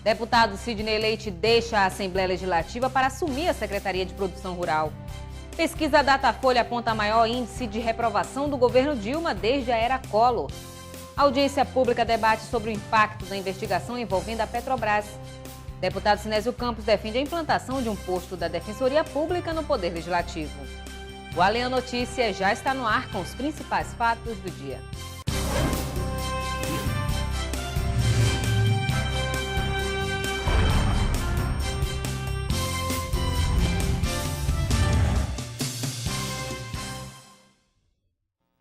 Deputado Sidney Leite deixa a Assembleia Legislativa para assumir a Secretaria de Produção Rural. Pesquisa Datafolha aponta maior índice de reprovação do governo Dilma desde a era Collor. A audiência pública debate sobre o impacto da investigação envolvendo a Petrobras. Deputado Sinésio Campos defende a implantação de um posto da Defensoria Pública no Poder Legislativo. O Além Notícias já está no ar com os principais fatos do dia.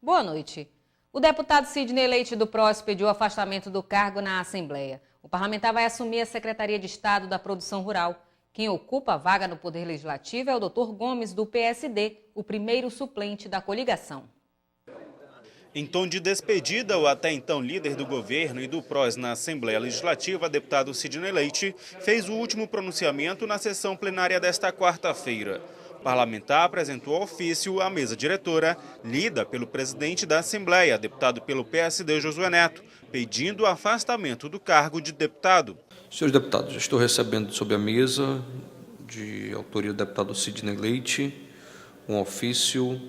Boa noite. O deputado Sidney Leite do PROS pediu afastamento do cargo na Assembleia. O parlamentar vai assumir a Secretaria de Estado da Produção Rural. Quem ocupa a vaga no Poder Legislativo é o Dr. Gomes, do PSD, o primeiro suplente da coligação. Em tom de despedida, o até então líder do governo e do PROS na Assembleia Legislativa, deputado Sidney Leite, fez o último pronunciamento na sessão plenária desta quarta-feira. O parlamentar apresentou ofício à mesa diretora, lida pelo presidente da Assembleia, deputado pelo PSD Josué Neto, pedindo o afastamento do cargo de deputado. Senhores deputados, estou recebendo sob a mesa, de autoria do deputado Sidney Leite, um ofício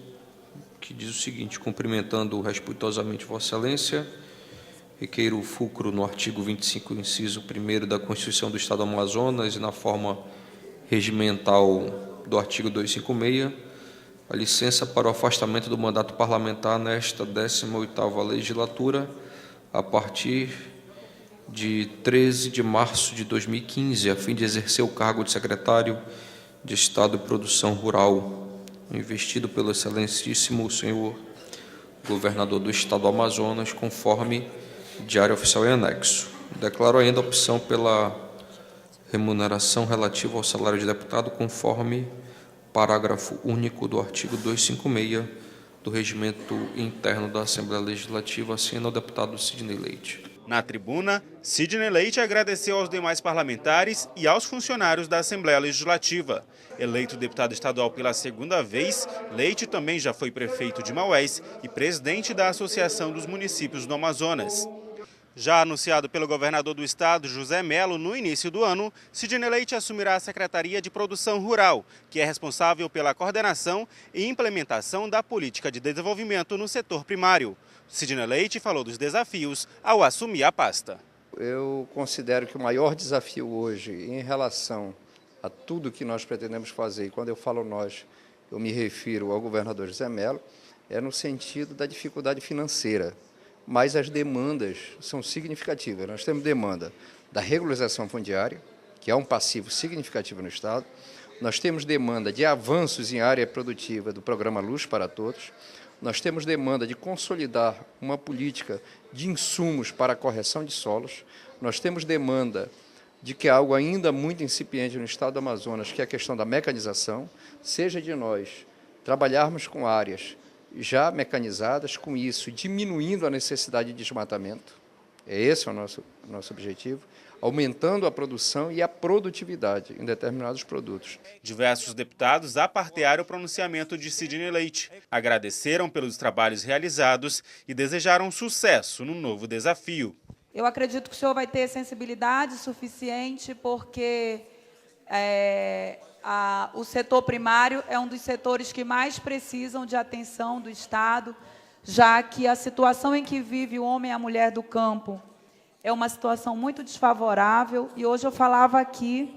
que diz o seguinte: cumprimentando respeitosamente Vossa Excelência, requeiro o fulcro no artigo 25, inciso 1º da Constituição do Estado do Amazonas e na forma regimental do artigo 256, a licença para o afastamento do mandato parlamentar nesta 18ª legislatura, a partir de 13 de março de 2015, a fim de exercer o cargo de secretário de Estado de Produção Rural, investido pelo excelentíssimo senhor governador do Estado do Amazonas, conforme Diário Oficial em anexo. Declaro ainda a opção pela remuneração relativa ao salário de deputado, conforme parágrafo único do artigo 256 do Regimento Interno da Assembleia Legislativa, assina o deputado Sidney Leite. Na tribuna, Sidney Leite agradeceu aos demais parlamentares e aos funcionários da Assembleia Legislativa. Eleito deputado estadual pela segunda vez, Leite também já foi prefeito de Maués e presidente da Associação dos Municípios do Amazonas. Já anunciado pelo governador do estado, José Melo, no início do ano, Sidney Leite assumirá a Secretaria de Produção Rural, que é responsável pela coordenação e implementação da política de desenvolvimento no setor primário. Sidney Leite falou dos desafios ao assumir a pasta. Eu considero que o maior desafio hoje, em relação a tudo que nós pretendemos fazer, e quando eu falo nós, eu me refiro ao governador José Melo, é no sentido da dificuldade financeira. Mas as demandas são significativas. Nós temos demanda da regularização fundiária, que é um passivo significativo no Estado. Nós temos demanda de avanços em área produtiva do programa Luz para Todos. Nós temos demanda de consolidar uma política de insumos para a correção de solos. Nós temos demanda de que é algo ainda muito incipiente no Estado do Amazonas, que é a questão da mecanização, seja de nós trabalharmos com áreas já mecanizadas, com isso diminuindo a necessidade de desmatamento, esse é o nosso objetivo, aumentando a produção e a produtividade em determinados produtos. Diversos deputados apartearam o pronunciamento de Sidney Leite, agradeceram pelos trabalhos realizados e desejaram sucesso no novo desafio. Eu acredito que o senhor vai ter sensibilidade suficiente, porque o setor primário é um dos setores que mais precisam de atenção do Estado, já que a situação em que vive o homem e a mulher do campo é uma situação muito desfavorável. E hoje eu falava aqui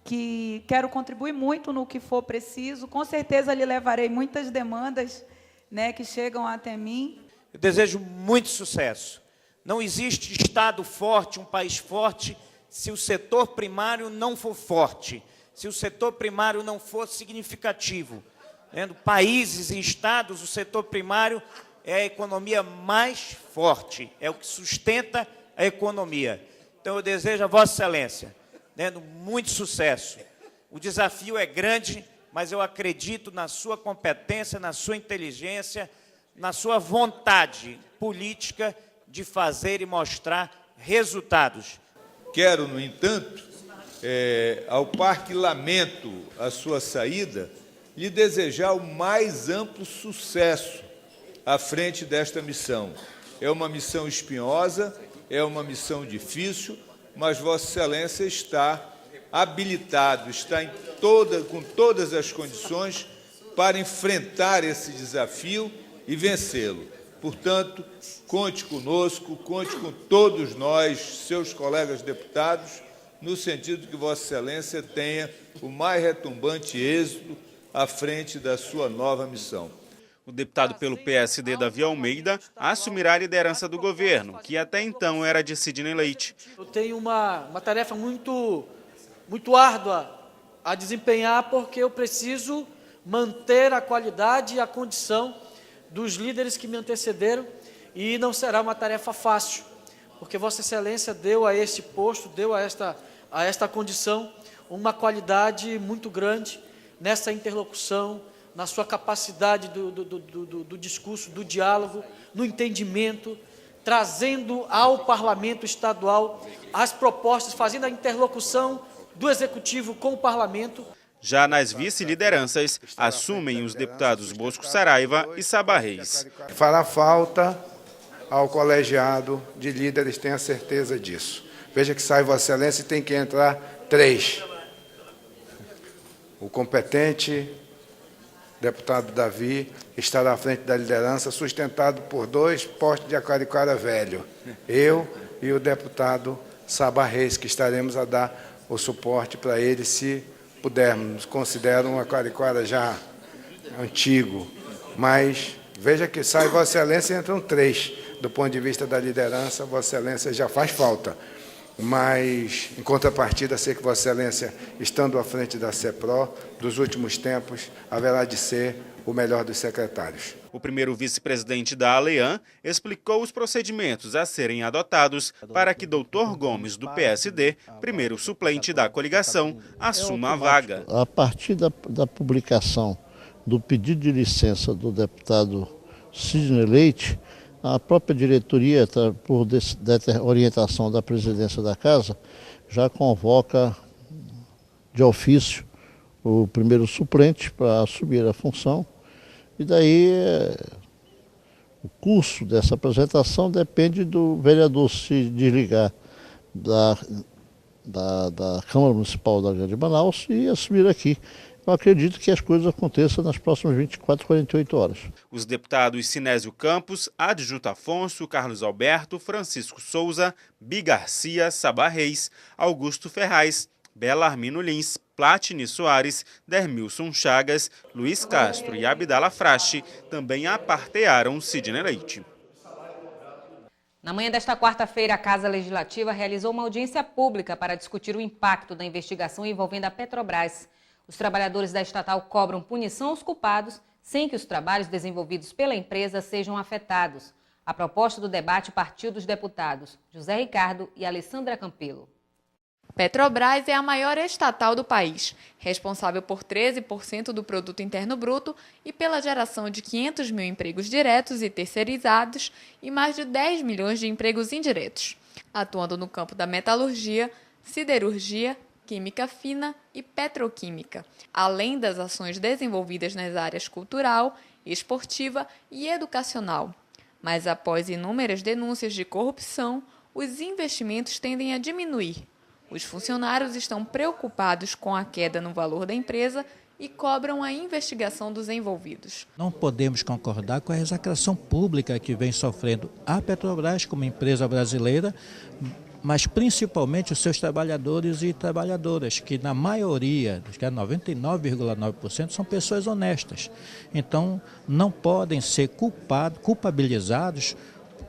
que quero contribuir muito no que for preciso. Com certeza lhe levarei muitas demandas, né, que chegam até mim. Eu desejo muito sucesso. Não existe Estado forte, um país forte, se o setor primário não for forte, se o setor primário não for significativo. Em países e estados, o setor primário é a economia mais forte, é o que sustenta a economia. Então, eu desejo a Vossa Excelência muito sucesso. O desafio é grande, mas eu acredito na sua competência, na sua inteligência, na sua vontade política de fazer e mostrar resultados. Quero, no entanto, ao par que lamento a sua saída, lhe desejar o mais amplo sucesso à frente desta missão. É uma missão espinhosa, é uma missão difícil, mas Vossa Excelência está habilitado, está com todas as condições para enfrentar esse desafio e vencê-lo. Portanto, conte conosco, conte com todos nós, seus colegas deputados, no sentido que Vossa Excelência tenha o mais retumbante êxito à frente da sua nova missão. O deputado pelo PSD, Davi Almeida, assumirá a liderança do governo, que até então era de Sidney Leite. Eu tenho uma tarefa muito árdua a desempenhar, porque eu preciso manter a qualidade e a condição dos líderes que me antecederam, e não será uma tarefa fácil, porque Vossa Excelência deu a este posto, deu a esta condição uma qualidade muito grande nessa interlocução, na sua capacidade do discurso, do diálogo, no entendimento, trazendo ao Parlamento Estadual as propostas, fazendo a interlocução do Executivo com o Parlamento. Já nas vice-lideranças, assumem os deputados Bosco Saraiva e Sabá Reis. Fará falta ao colegiado de líderes, tenha certeza disso. Veja que sai Vossa Excelência e tem que entrar 3. O competente deputado Davi estará à frente da liderança, sustentado por 2 postes de Araraquara velho. Eu e o deputado Sabá Reis, que estaremos a dar o suporte para ele, se pudermos. Considero um Araraquara já antigo, mas veja que sai Vossa Excelência e entram 3. Do ponto de vista da liderança, Vossa Excelência já faz falta. Mas, em contrapartida, sei que Vossa Excelência, estando à frente da CEPRO, dos últimos tempos, haverá de ser o melhor dos secretários. O primeiro vice-presidente da ALEAN explicou os procedimentos a serem adotados para que Dr. Gomes, do PSD, primeiro suplente da coligação, assuma a vaga. A partir da publicação do pedido de licença do deputado Sidney Leite, a própria diretoria, por orientação da presidência da Casa, já convoca de ofício o primeiro suplente para assumir a função. E daí o curso dessa apresentação depende do vereador se desligar da Câmara Municipal da Grande Manaus e assumir aqui. Eu acredito que as coisas aconteçam nas próximas 24, 48 horas. Os deputados Sinésio Campos, Adjuto Afonso, Carlos Alberto, Francisco Souza, Bi Garcia, Sabá Reis, Augusto Ferraz, Belarmino Lins, Platini Soares, Dermilson Chagas, Luiz Castro e Abdala Frache também apartearam Sidney Leite. Na manhã desta quarta-feira, a Casa Legislativa realizou uma audiência pública para discutir o impacto da investigação envolvendo a Petrobras. Os trabalhadores da estatal cobram punição aos culpados, sem que os trabalhos desenvolvidos pela empresa sejam afetados. A proposta do debate partiu dos deputados José Ricardo e Alessandra Campelo. Petrobras é a maior estatal do país, responsável por 13% do produto interno bruto e pela geração de 500 mil empregos diretos e terceirizados e mais de 10 milhões de empregos indiretos, atuando no campo da metalurgia, siderurgia, química fina e petroquímica, além das ações desenvolvidas nas áreas cultural, esportiva e educacional. Mas após inúmeras denúncias de corrupção, os investimentos tendem a diminuir. Os funcionários estão preocupados com a queda no valor da empresa e cobram a investigação dos envolvidos. Não podemos concordar com a execração pública que vem sofrendo a Petrobras como empresa brasileira, mas principalmente os seus trabalhadores e trabalhadoras, que na maioria, 99,9%, são pessoas honestas. Então, não podem ser culpabilizados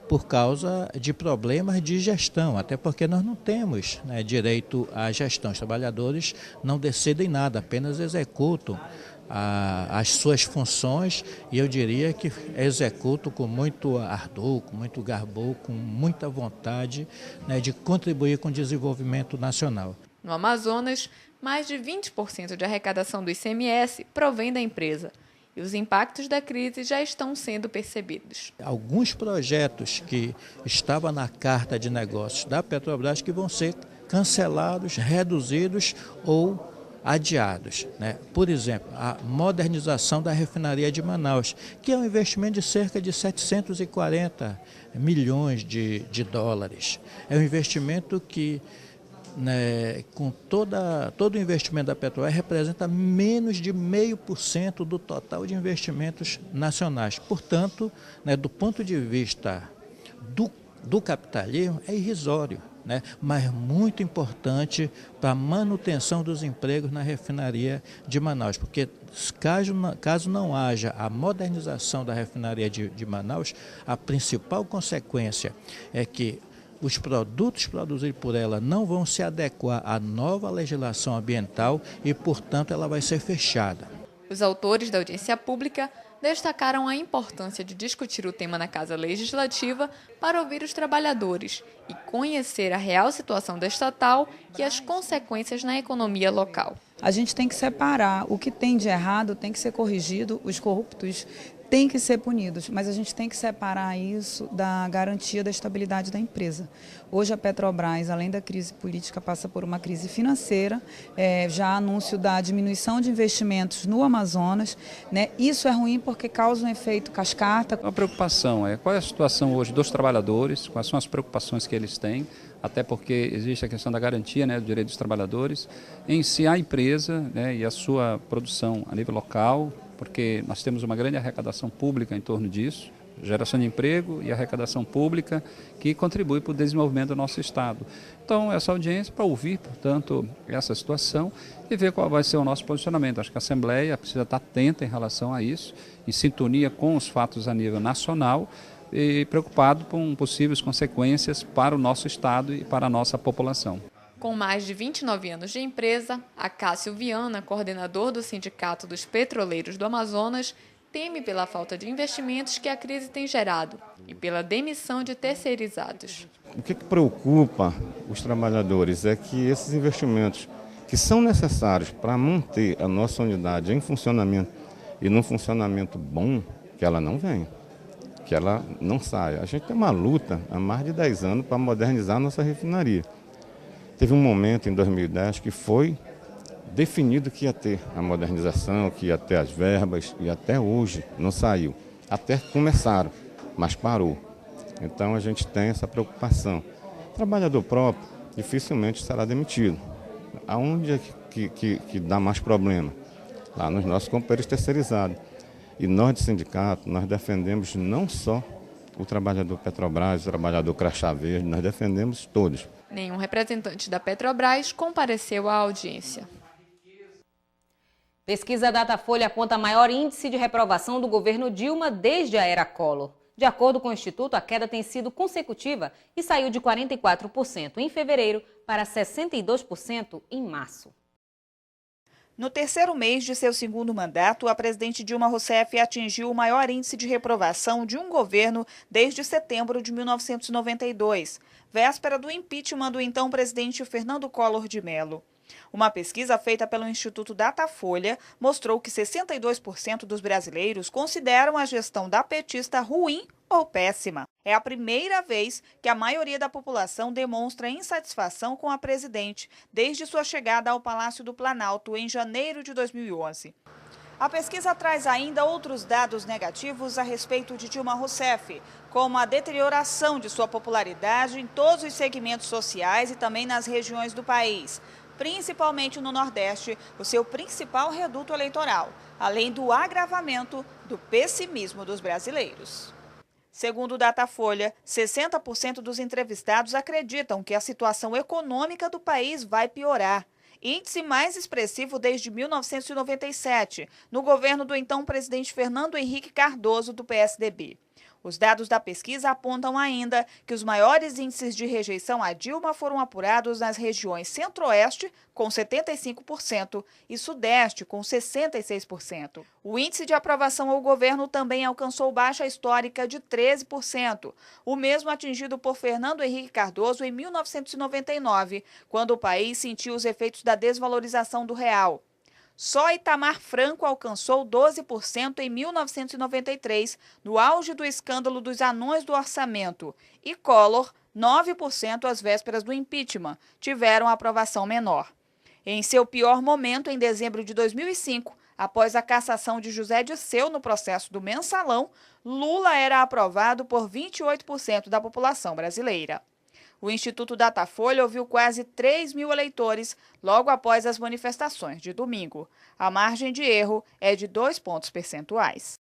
por causa de problemas de gestão, até porque nós não temos, né, direito à gestão. Os trabalhadores não decidem nada, apenas executam as suas funções, e eu diria que executo com muito ardor, com muito garbo, com muita vontade, né, de contribuir com o desenvolvimento nacional. No Amazonas, mais de 20% de arrecadação do ICMS provém da empresa, e os impactos da crise já estão sendo percebidos. Alguns projetos que estavam na carta de negócios da Petrobras que vão ser cancelados, reduzidos ou adiados, né? Por exemplo, a modernização da refinaria de Manaus, que é um investimento de cerca de 740 milhões de dólares. É um investimento que né, com todo o investimento da Petrobras, representa menos de 0,5% do total de investimentos nacionais. Portanto, né, do ponto de vista do capitalismo, é irrisório, né, mas muito importante para a manutenção dos empregos na refinaria de Manaus, porque caso não haja a modernização da refinaria de Manaus, a principal consequência é que os produtos produzidos por ela não vão se adequar à nova legislação ambiental e, portanto, ela vai ser fechada. Os autores da audiência pública destacaram a importância de discutir o tema na Casa Legislativa para ouvir os trabalhadores e conhecer a real situação da estatal e as consequências na economia local. A gente tem que separar o que tem de errado, tem que ser corrigido, os corruptos têm que ser punidos, mas a gente tem que separar isso da garantia da estabilidade da empresa. Hoje a Petrobras, além da crise política, passa por uma crise financeira, já há anúncio da diminuição de investimentos no Amazonas, né? Isso é ruim porque causa um efeito cascata. A preocupação é qual é a situação hoje dos trabalhadores, quais são as preocupações que eles têm, até porque existe a questão da garantia, né, do direito dos trabalhadores, em si a empresa, né, e a sua produção a nível local, porque nós temos uma grande arrecadação pública em torno disso, geração de emprego e arrecadação pública que contribui para o desenvolvimento do nosso Estado. Então, essa audiência para ouvir, portanto, essa situação e ver qual vai ser o nosso posicionamento. Acho que a Assembleia precisa estar atenta em relação a isso, em sintonia com os fatos a nível nacional e preocupado com possíveis consequências para o nosso Estado e para a nossa população. Com mais de 29 anos de empresa, Acácio Viana, coordenador do Sindicato dos Petroleiros do Amazonas, teme pela falta de investimentos que a crise tem gerado e pela demissão de terceirizados. O que preocupa os trabalhadores é que esses investimentos que são necessários para manter a nossa unidade em funcionamento e num funcionamento bom, que ela não venha, que ela não saia. A gente tem uma luta há mais de 10 anos para modernizar a nossa refinaria. Teve um momento em 2010 que foi definido que ia ter a modernização, que ia ter as verbas, e até hoje não saiu. Até começaram, mas parou. Então a gente tem essa preocupação. Trabalhador próprio dificilmente será demitido. Aonde é que dá mais problema? Lá nos nossos companheiros terceirizados. E nós de sindicato, nós defendemos não só o trabalhador Petrobras, o trabalhador crachá verde, nós defendemos todos. Nenhum representante da Petrobras compareceu à audiência. Pesquisa Datafolha aponta maior índice de reprovação do governo Dilma desde a era Collor. De acordo com o Instituto, a queda tem sido consecutiva e saiu de 44% em fevereiro para 62% em março. No terceiro mês de seu segundo mandato, a presidente Dilma Rousseff atingiu o maior índice de reprovação de um governo desde setembro de 1992, véspera do impeachment do então presidente Fernando Collor de Mello. Uma pesquisa feita pelo Instituto Datafolha mostrou que 62% dos brasileiros consideram a gestão da petista ruim ou péssima. É a primeira vez que a maioria da população demonstra insatisfação com a presidente desde sua chegada ao Palácio do Planalto em janeiro de 2011. A pesquisa traz ainda outros dados negativos a respeito de Dilma Rousseff, como a deterioração de sua popularidade em todos os segmentos sociais e também nas regiões do país, principalmente no Nordeste, o seu principal reduto eleitoral, além do agravamento do pessimismo dos brasileiros. Segundo o Datafolha, 60% dos entrevistados acreditam que a situação econômica do país vai piorar. Índice mais expressivo desde 1997, no governo do então presidente Fernando Henrique Cardoso, do PSDB. Os dados da pesquisa apontam ainda que os maiores índices de rejeição a Dilma foram apurados nas regiões Centro-Oeste, com 75%, e Sudeste, com 66%. O índice de aprovação ao governo também alcançou baixa histórica de 13%, o mesmo atingido por Fernando Henrique Cardoso em 1999, quando o país sentiu os efeitos da desvalorização do real. Só Itamar Franco alcançou 12% em 1993, no auge do escândalo dos anões do orçamento, e Collor, 9% às vésperas do impeachment, tiveram aprovação menor. Em seu pior momento, em dezembro de 2005, após a cassação de José Dirceu no processo do Mensalão, Lula era aprovado por 28% da população brasileira. O Instituto Datafolha ouviu quase 3 mil eleitores logo após as manifestações de domingo. A margem de erro é de 2 pontos percentuais.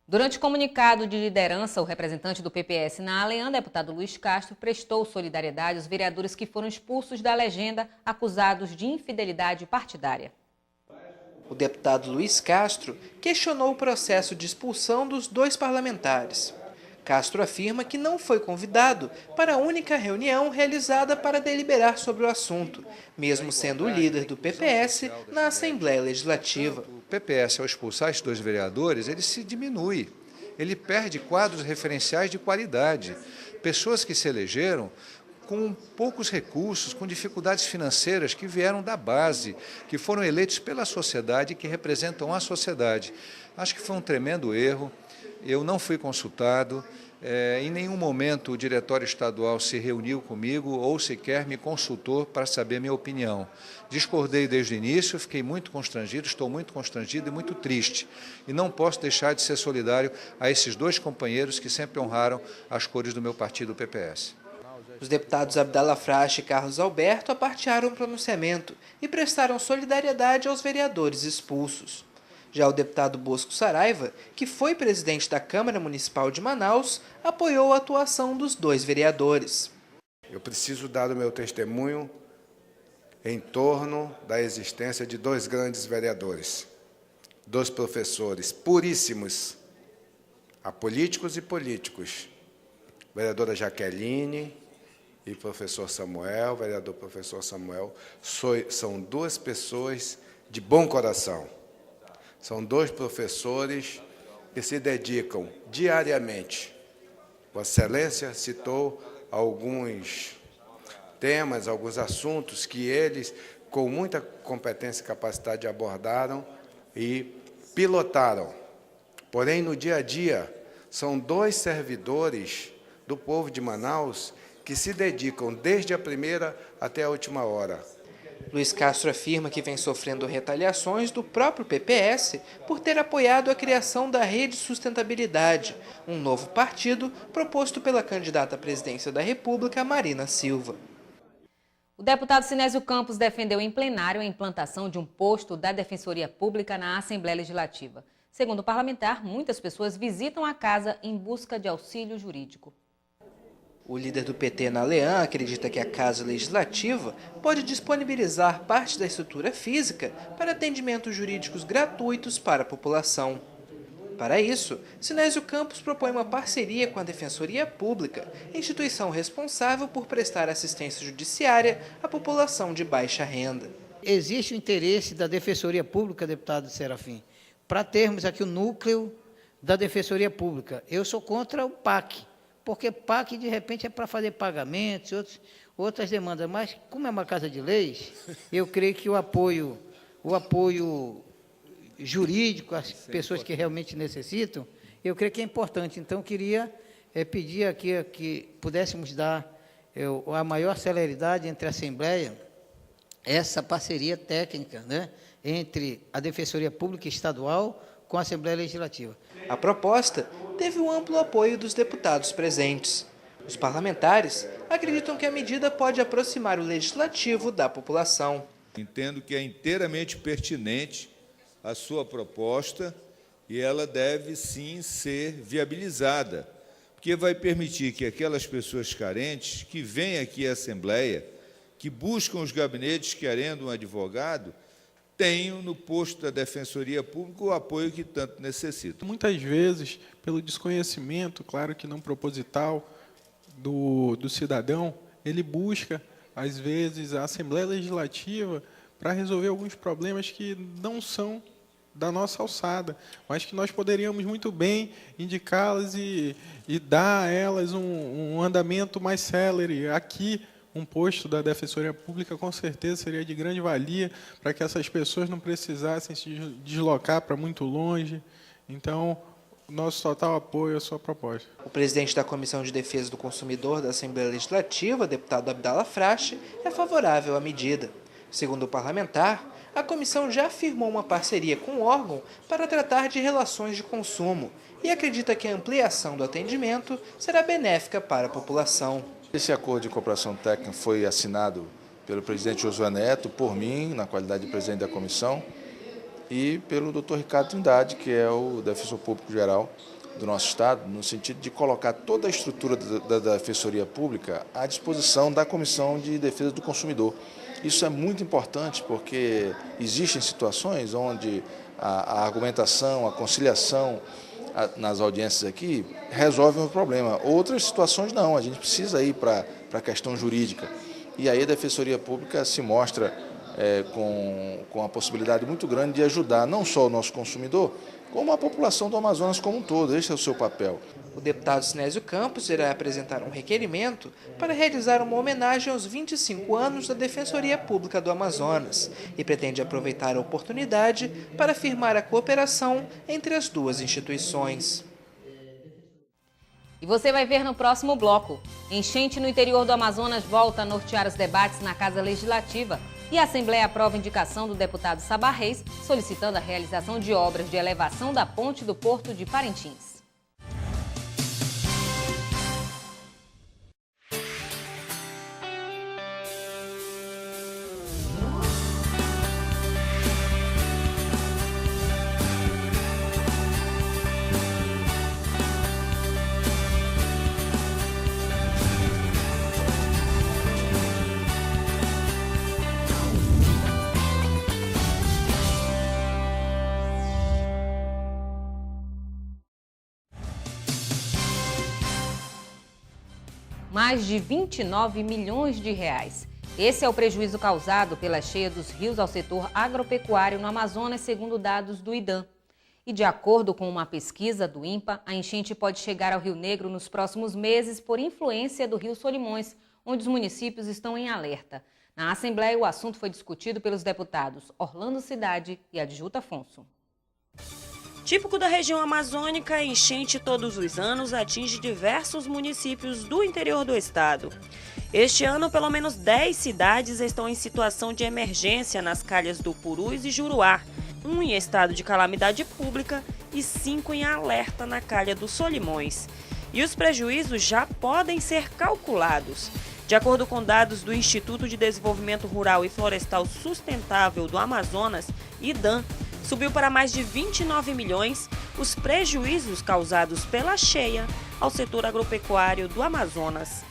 Durante comunicado de liderança, o representante do PPS na Aleã, deputado Luiz Castro, prestou solidariedade aos vereadores que foram expulsos da legenda acusados de infidelidade partidária. O deputado Luiz Castro questionou o processo de expulsão dos 2 parlamentares. Castro afirma que não foi convidado para a única reunião realizada para deliberar sobre o assunto, mesmo sendo o líder do PPS na Assembleia Legislativa. O PPS, ao expulsar esses 2 vereadores, ele se diminui, ele perde quadros referenciais de qualidade. Pessoas que se elegeram com poucos recursos, com dificuldades financeiras, que vieram da base, que foram eleitos pela sociedade e que representam a sociedade. Acho que foi um tremendo erro. Eu não fui consultado, em nenhum momento o diretório estadual se reuniu comigo ou sequer me consultou para saber minha opinião. Discordei desde o início, fiquei muito constrangido, estou muito constrangido e muito triste. E não posso deixar de ser solidário a esses 2 companheiros que sempre honraram as cores do meu partido, o PPS. Os deputados Abdala Frache e Carlos Alberto apartearam o pronunciamento e prestaram solidariedade aos vereadores expulsos. Já o deputado Bosco Saraiva, que foi presidente da Câmara Municipal de Manaus, apoiou a atuação dos 2 vereadores. Eu preciso dar o meu testemunho em torno da existência de 2 grandes vereadores, 2 professores puríssimos, apolíticos e políticos, vereadora Jaqueline e professor Samuel, vereador professor Samuel, são 2 pessoas de bom coração. São 2 professores que se dedicam diariamente. Vossa Excelência citou alguns temas, alguns assuntos que eles, com muita competência e capacidade, abordaram e pilotaram. Porém, no dia a dia, são 2 servidores do povo de Manaus que se dedicam desde a primeira até a última hora. Luiz Castro afirma que vem sofrendo retaliações do próprio PPS por ter apoiado a criação da Rede Sustentabilidade, um novo partido proposto pela candidata à presidência da República, Marina Silva. O deputado Sinésio Campos defendeu em plenário a implantação de um posto da Defensoria Pública na Assembleia Legislativa. Segundo o parlamentar, muitas pessoas visitam a casa em busca de auxílio jurídico. O líder do PT na Aleã acredita que a Casa Legislativa pode disponibilizar parte da estrutura física para atendimentos jurídicos gratuitos para a população. Para isso, Sinésio Campos propõe uma parceria com a Defensoria Pública, instituição responsável por prestar assistência judiciária à população de baixa renda. Existe o interesse da Defensoria Pública, deputado Serafim, para termos aqui o núcleo da Defensoria Pública. Eu sou contra o PAC. Porque PAC, de repente, é para fazer pagamentos, outras demandas. Mas, como é uma casa de leis, eu creio que o apoio jurídico às pessoas que realmente necessitam, eu creio que é importante. Então, eu queria pedir aqui que pudéssemos dar a maior celeridade entre a Assembleia, essa parceria técnica, né, entre a Defensoria Pública Estadual com a Assembleia Legislativa. A proposta teve o amplo apoio dos deputados presentes. Os parlamentares acreditam que a medida pode aproximar o legislativo da população. Entendo que é inteiramente pertinente a sua proposta e ela deve, sim, ser viabilizada, porque vai permitir que aquelas pessoas carentes que vêm aqui à Assembleia, que buscam os gabinetes querendo um advogado, tenham no posto da Defensoria Pública o apoio que tanto necessitam. Muitas vezes, pelo desconhecimento, claro que não proposital, do cidadão, ele busca, às vezes, a Assembleia Legislativa para resolver alguns problemas que não são da nossa alçada, mas que nós poderíamos muito bem indicá-las e dar a elas um andamento mais célere aqui. Um posto da Defensoria Pública, com certeza, seria de grande valia para que essas pessoas não precisassem se deslocar para muito longe. Então, nosso total apoio à sua proposta. O presidente da Comissão de Defesa do Consumidor da Assembleia Legislativa, deputado Abdala Frache, é favorável à medida. Segundo o parlamentar, a comissão já firmou uma parceria com o órgão para tratar de relações de consumo e acredita que a ampliação do atendimento será benéfica para a população. Esse acordo de cooperação técnica foi assinado pelo presidente Josué Neto, por mim, na qualidade de presidente da comissão, e pelo Dr. Ricardo Trindade, que é o defensor público geral do nosso Estado, no sentido de colocar toda a estrutura da Defensoria Pública à disposição da Comissão de Defesa do Consumidor. Isso é muito importante porque existem situações onde a argumentação, a conciliação nas audiências aqui resolvem o problema. Outras situações não, a gente precisa ir para a questão jurídica. E aí a Defensoria Pública se mostra com a possibilidade muito grande de ajudar não só o nosso consumidor, como a população do Amazonas como um todo. Esse é o seu papel. O deputado Sinésio Campos irá apresentar um requerimento para realizar uma homenagem aos 25 anos da Defensoria Pública do Amazonas e pretende aproveitar a oportunidade para firmar a cooperação entre as duas instituições. E você vai ver no próximo bloco. Enchente no interior do Amazonas volta a nortear os debates na Casa Legislativa e a Assembleia aprova a indicação do deputado Sabá Reis, solicitando a realização de obras de elevação da ponte do Porto de Parintins. Mais de 29 milhões de reais. Esse é o prejuízo causado pela cheia dos rios ao setor agropecuário no Amazonas, segundo dados do IDAM. E de acordo com uma pesquisa do INPA, a enchente pode chegar ao Rio Negro nos próximos meses por influência do Rio Solimões, onde os municípios estão em alerta. Na Assembleia, o assunto foi discutido pelos deputados Orlando Cidade e Adjuta Afonso. Típico da região amazônica, a enchente todos os anos atinge diversos municípios do interior do estado. Este ano, pelo menos 10 cidades estão em situação de emergência nas calhas do Purus e Juruá, 1 em estado de calamidade pública e 5 em alerta na calha do Solimões. E os prejuízos já podem ser calculados. De acordo com dados do Instituto de Desenvolvimento Rural e Florestal Sustentável do Amazonas, IDAM, subiu para mais de 29 milhões os prejuízos causados pela cheia ao setor agropecuário do Amazonas.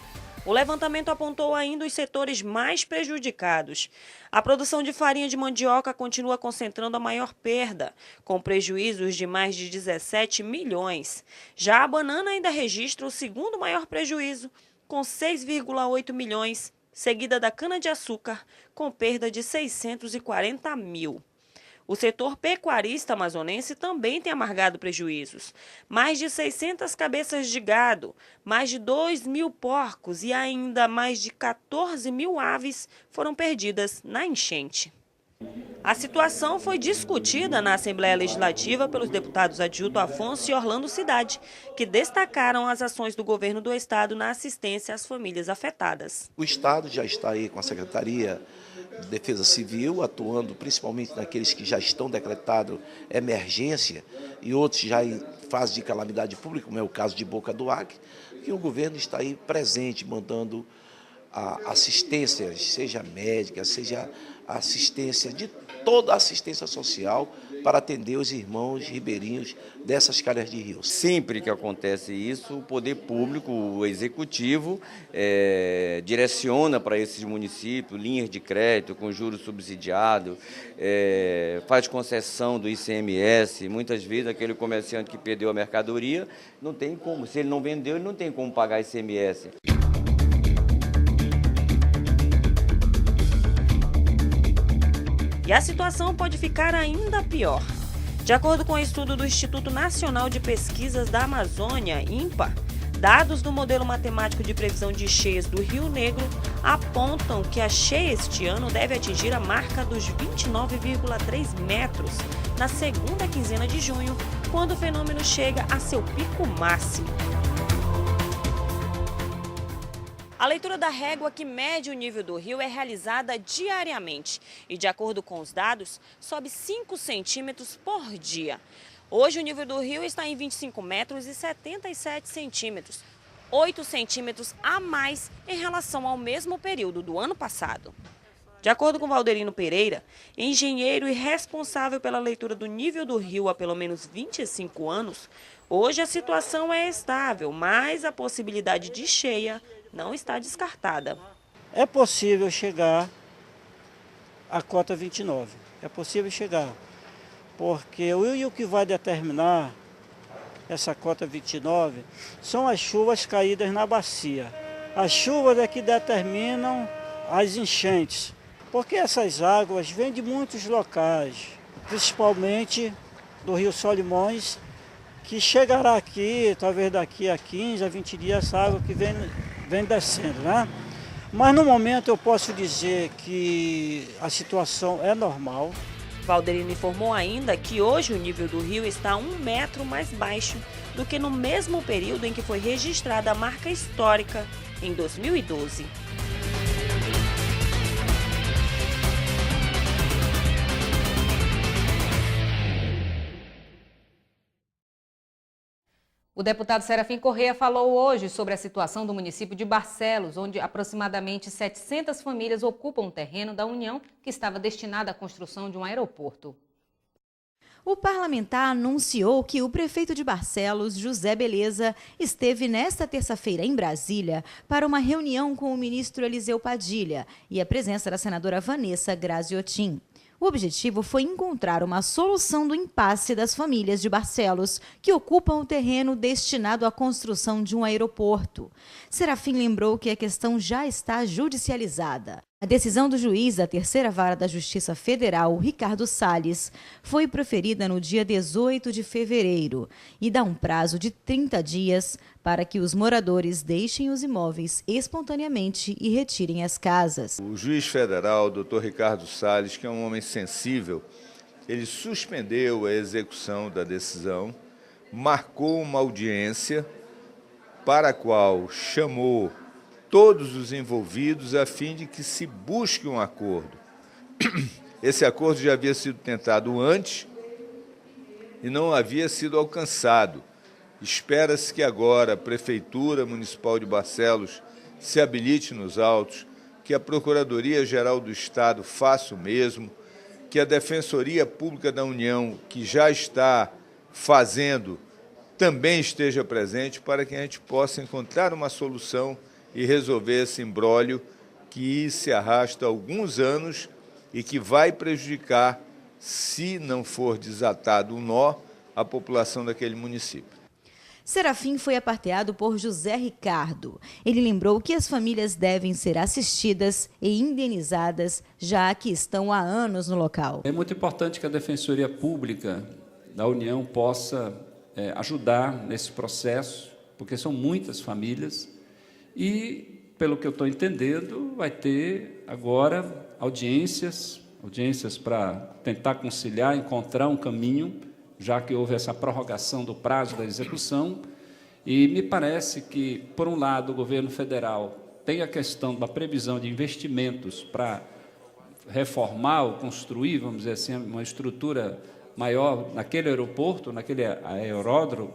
O levantamento apontou ainda os setores mais prejudicados. A produção de farinha de mandioca continua concentrando a maior perda, com prejuízos de mais de 17 milhões. Já a banana ainda registra o segundo maior prejuízo, com 6,8 milhões, seguida da cana-de-açúcar, com perda de 640 mil. O setor pecuarista amazonense também tem amargado prejuízos. Mais de 600 cabeças de gado, mais de 2.000 porcos e ainda mais de 14.000 aves foram perdidas na enchente. A situação foi discutida na Assembleia Legislativa pelos deputados Adjuto Afonso e Orlando Cidade, que destacaram as ações do governo do estado na assistência às famílias afetadas. O estado já está aí com a Secretaria de Defesa Civil, atuando principalmente naqueles que já estão decretados emergência e outros já em fase de calamidade pública, como é o caso de Boca do Acre, e o governo está aí presente, mandando assistência, seja médica, seja assistência de toda a assistência social para atender os irmãos ribeirinhos dessas calhas de rios. Sempre que acontece isso, o poder público, o executivo, direciona para esses municípios linhas de crédito com juros subsidiados, faz concessão do ICMS. Muitas vezes aquele comerciante que perdeu a mercadoria, não tem como, se ele não vendeu, ele não tem como pagar ICMS. E a situação pode ficar ainda pior. De acordo com o estudo do Instituto Nacional de Pesquisas da Amazônia, INPA, dados do modelo matemático de previsão de cheias do Rio Negro apontam que a cheia este ano deve atingir a marca dos 29,3 metros na segunda quinzena de junho, quando o fenômeno chega a seu pico máximo. A leitura da régua que mede o nível do rio é realizada diariamente e, de acordo com os dados, sobe 5 centímetros por dia. Hoje o nível do rio está em 25 metros e 77 centímetros. 8 centímetros a mais em relação ao mesmo período do ano passado. De acordo com Valderino Pereira, engenheiro e responsável pela leitura do nível do rio há pelo menos 25 anos, hoje a situação é estável, mas a possibilidade de cheia não está descartada. É possível chegar à cota 29, é possível chegar, porque o que vai determinar essa cota 29 são as chuvas caídas na bacia. As chuvas é que determinam as enchentes, porque essas águas vêm de muitos locais, principalmente do Rio Solimões, que chegará aqui, talvez daqui a 15 a 20 dias, essa água que vem descendo, né? Mas no momento eu posso dizer que a situação é normal. Valderino informou ainda que hoje o nível do rio está 1 metro mais baixo do que no mesmo período em que foi registrada a marca histórica, em 2012. O deputado Serafim Corrêa falou hoje sobre a situação do município de Barcelos, onde aproximadamente 700 famílias ocupam o terreno da União que estava destinado à construção de um aeroporto. O parlamentar anunciou que o prefeito de Barcelos, José Beleza, esteve nesta terça-feira em Brasília para uma reunião com o ministro Eliseu Padilha e a presença da senadora Vanessa Graziotin. O objetivo foi encontrar uma solução do impasse das famílias de Barcelos, que ocupam o terreno destinado à construção de um aeroporto. Serafim lembrou que a questão já está judicializada. A decisão do juiz da Terceira Vara da Justiça Federal, Ricardo Salles, foi proferida no dia 18 de fevereiro e dá um prazo de 30 dias para que os moradores deixem os imóveis espontaneamente e retirem as casas. O juiz federal, Dr. Ricardo Salles, que é um homem sensível, ele suspendeu a execução da decisão, marcou uma audiência para a qual chamou todos os envolvidos a fim de que se busque um acordo. Esse acordo já havia sido tentado antes e não havia sido alcançado. Espera-se que agora a Prefeitura Municipal de Barcelos se habilite nos autos, que a Procuradoria-Geral do Estado faça o mesmo, que a Defensoria Pública da União, que já está fazendo, também esteja presente para que a gente possa encontrar uma solução e resolver esse imbróglio que se arrasta há alguns anos e que vai prejudicar, se não for desatado o nó, a população daquele município. Serafim foi aparteado por José Ricardo. Ele lembrou que as famílias devem ser assistidas e indenizadas, já que estão há anos no local. É muito importante que a Defensoria Pública da União possa ajudar nesse processo, porque são muitas famílias. E, pelo que eu estou entendendo, vai ter agora audiências para tentar conciliar, encontrar um caminho, já que houve essa prorrogação do prazo da execução. E me parece que, por um lado, o governo federal tem a questão da previsão de investimentos para reformar ou construir, vamos dizer assim, uma estrutura maior naquele aeroporto, naquele aeródromo,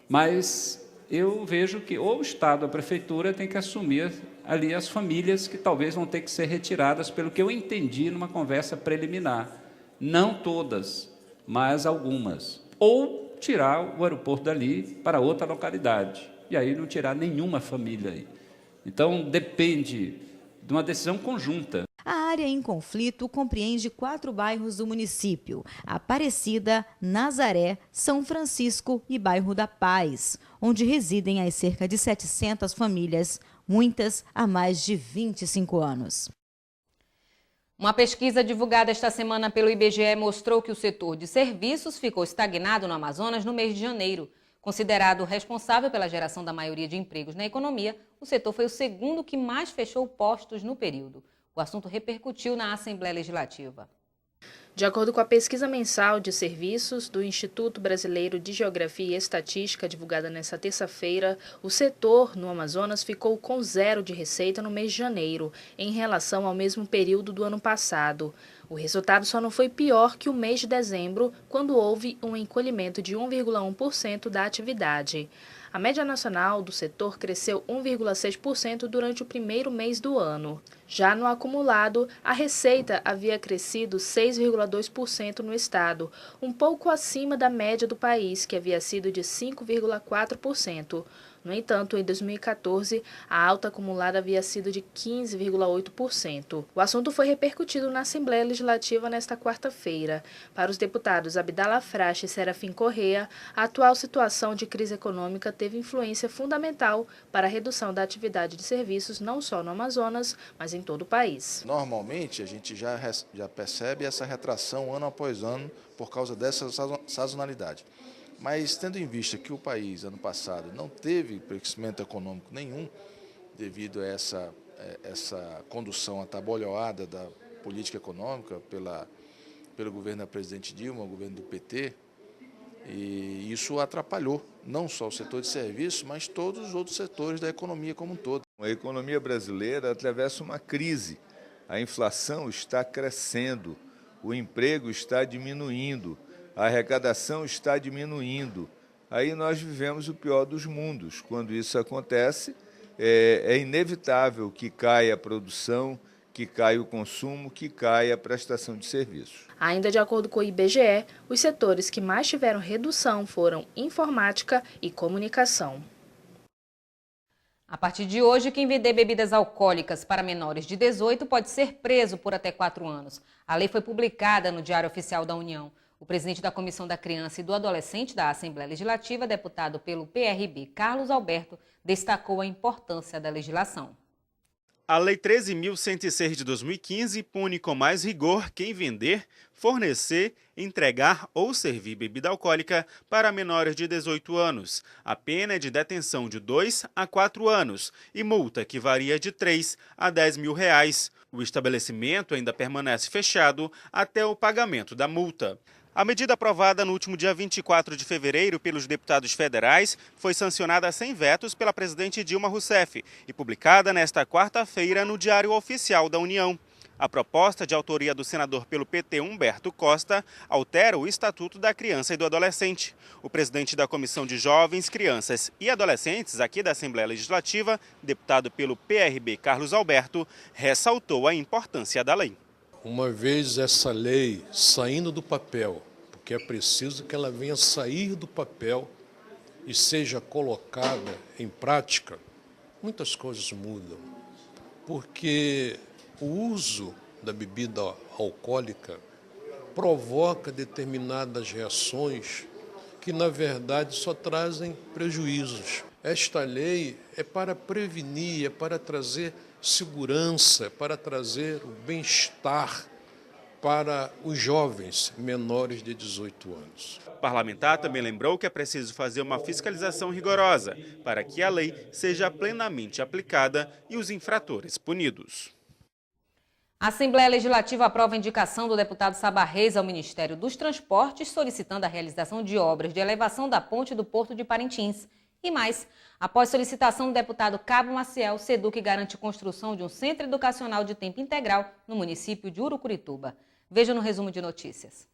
mas eu vejo que ou o Estado ou a Prefeitura tem que assumir ali as famílias que talvez vão ter que ser retiradas, pelo que eu entendi numa conversa preliminar. Não todas, mas algumas. Ou tirar o aeroporto dali para outra localidade. E aí não tirar nenhuma família aí. Então, depende de uma decisão conjunta. A área em conflito compreende 4 bairros do município: Aparecida, Nazaré, São Francisco e Bairro da Paz, onde residem as cerca de 700 famílias, muitas há mais de 25 anos. Uma pesquisa divulgada esta semana pelo IBGE mostrou que o setor de serviços ficou estagnado no Amazonas no mês de janeiro. Considerado responsável pela geração da maioria de empregos na economia, o setor foi o segundo que mais fechou postos no período. O assunto repercutiu na Assembleia Legislativa. De acordo com a pesquisa mensal de serviços do Instituto Brasileiro de Geografia e Estatística, divulgada nesta terça-feira, o setor no Amazonas ficou com 0 de receita no mês de janeiro, em relação ao mesmo período do ano passado. O resultado só não foi pior que o mês de dezembro, quando houve um encolhimento de 1,1% da atividade. A média nacional do setor cresceu 1,6% durante o primeiro mês do ano. Já no acumulado, a receita havia crescido 6,2% no estado, um pouco acima da média do país, que havia sido de 5,4%. No entanto, em 2014, a alta acumulada havia sido de 15,8%. O assunto foi repercutido na Assembleia Legislativa nesta quarta-feira. Para os deputados Abdala Frache e Serafim Correa, a atual situação de crise econômica teve influência fundamental para a redução da atividade de serviços não só no Amazonas, mas em todo o país. Normalmente, a gente já percebe essa retração ano após ano por causa dessa sazonalidade. Mas, tendo em vista que o país, ano passado, não teve crescimento econômico nenhum, devido a essa condução atabalhoada da política econômica pelo governo da presidente Dilma, o governo do PT, e isso atrapalhou não só o setor de serviços, mas todos os outros setores da economia como um todo. A economia brasileira atravessa uma crise. A inflação está crescendo, o emprego está diminuindo, a arrecadação está diminuindo. Aí nós vivemos o pior dos mundos. Quando isso acontece, é inevitável que caia a produção, que caia o consumo, que caia a prestação de serviços. Ainda de acordo com o IBGE, os setores que mais tiveram redução foram informática e comunicação. A partir de hoje, quem vender bebidas alcoólicas para menores de 18 pode ser preso por até 4 anos. A lei foi publicada no Diário Oficial da União. O presidente da Comissão da Criança e do Adolescente da Assembleia Legislativa, deputado pelo PRB, Carlos Alberto, destacou a importância da legislação. A Lei 13.106 de 2015 pune com mais rigor quem vender, fornecer, entregar ou servir bebida alcoólica para menores de 18 anos. A pena é de detenção de 2 a 4 anos e multa que varia de 3 a 10 mil reais. O estabelecimento ainda permanece fechado até o pagamento da multa. A medida aprovada no último dia 24 de fevereiro pelos deputados federais foi sancionada sem vetos pela presidente Dilma Rousseff e publicada nesta quarta-feira no Diário Oficial da União. A proposta, de autoria do senador pelo PT Humberto Costa, altera o Estatuto da Criança e do Adolescente. O presidente da Comissão de Jovens, Crianças e Adolescentes aqui da Assembleia Legislativa, deputado pelo PRB Carlos Alberto, ressaltou a importância da lei. Uma vez essa lei saindo do papel, porque é preciso que ela venha sair do papel e seja colocada em prática, muitas coisas mudam. Porque o uso da bebida alcoólica provoca determinadas reações que, na verdade, só trazem prejuízos. Esta lei é para prevenir, é para trazer segurança, para trazer o bem-estar para os jovens menores de 18 anos. O parlamentar também lembrou que é preciso fazer uma fiscalização rigorosa para que a lei seja plenamente aplicada e os infratores punidos. A Assembleia Legislativa aprova a indicação do deputado Sabah Reis ao Ministério dos Transportes, solicitando a realização de obras de elevação da ponte do Porto de Parintins. E mais, após solicitação do deputado Cabo Maciel, SEDUC garante construção de um centro educacional de tempo integral no município de Urucurituba. Veja no resumo de notícias.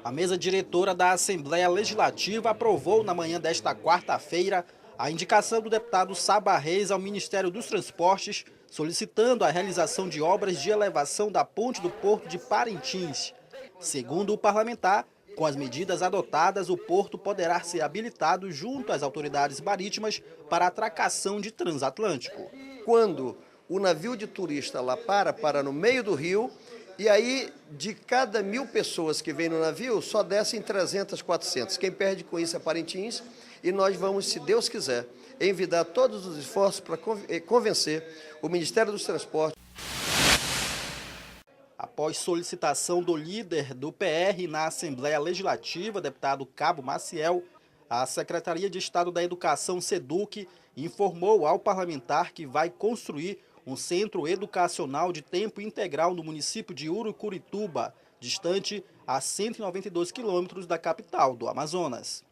A mesa diretora da Assembleia Legislativa aprovou na manhã desta quarta-feira a indicação do deputado Sabah Reis ao Ministério dos Transportes, solicitando a realização de obras de elevação da ponte do Porto de Parintins. Segundo o parlamentar, com as medidas adotadas, o porto poderá ser habilitado junto às autoridades marítimas para atracação de transatlântico. Quando o navio de turista lá para no meio do rio, e aí de cada 1000 pessoas que vem no navio, só descem 300, 400. Quem perde com isso é Parintins, e nós vamos, se Deus quiser, envidar todos os esforços para convencer o Ministério dos Transportes. Após solicitação do líder do PR na Assembleia Legislativa, deputado Cabo Maciel, a Secretaria de Estado da Educação, SEDUC, informou ao parlamentar que vai construir um centro educacional de tempo integral no município de Urucurituba, distante a 192 quilômetros da capital do Amazonas.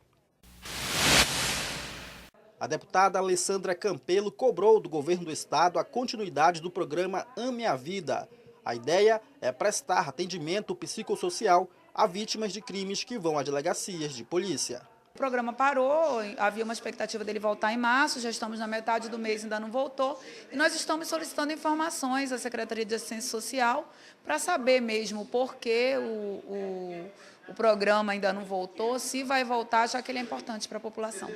A deputada Alessandra Campelo cobrou do governo do estado a continuidade do programa Ame a Vida. A ideia é prestar atendimento psicossocial a vítimas de crimes que vão a delegacias de polícia. O programa parou, havia uma expectativa dele voltar em março, já estamos na metade do mês, ainda não voltou. E nós estamos solicitando informações à Secretaria de Assistência Social para saber mesmo por que o programa ainda não voltou, se vai voltar, já que ele é importante para a população.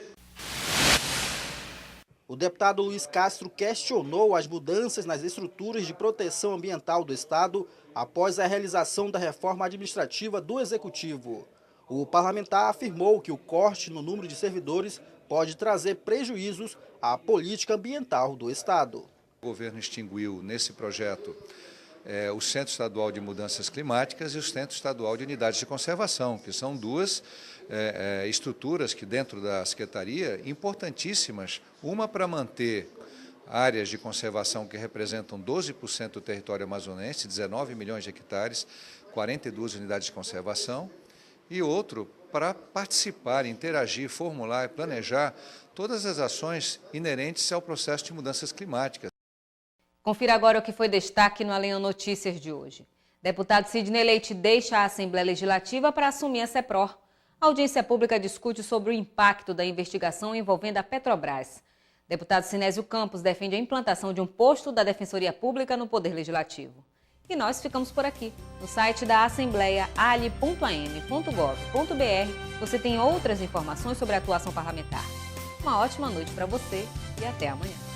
O deputado Luiz Castro questionou as mudanças nas estruturas de proteção ambiental do Estado após a realização da reforma administrativa do Executivo. O parlamentar afirmou que o corte no número de servidores pode trazer prejuízos à política ambiental do Estado. O governo extinguiu nesse projeto o Centro Estadual de Mudanças Climáticas e o Centro Estadual de Unidades de Conservação, que são duas estruturas que dentro da Secretaria importantíssimas, uma para manter áreas de conservação que representam 12% do território amazonense, 19 milhões de hectares, 42 unidades de conservação, e outro para participar, interagir, formular e planejar todas as ações inerentes ao processo de mudanças climáticas. Confira agora o que foi destaque no Alenhão Notícias de hoje. Deputado Sidney Leite deixa a Assembleia Legislativa para assumir a CEPROR. A audiência pública discute sobre o impacto da investigação envolvendo a Petrobras. Deputado Sinésio Campos defende a implantação de um posto da Defensoria Pública no Poder Legislativo. E nós ficamos por aqui. No site da Assembleia, ali.am.gov.br, você tem outras informações sobre a atuação parlamentar. Uma ótima noite para você e até amanhã.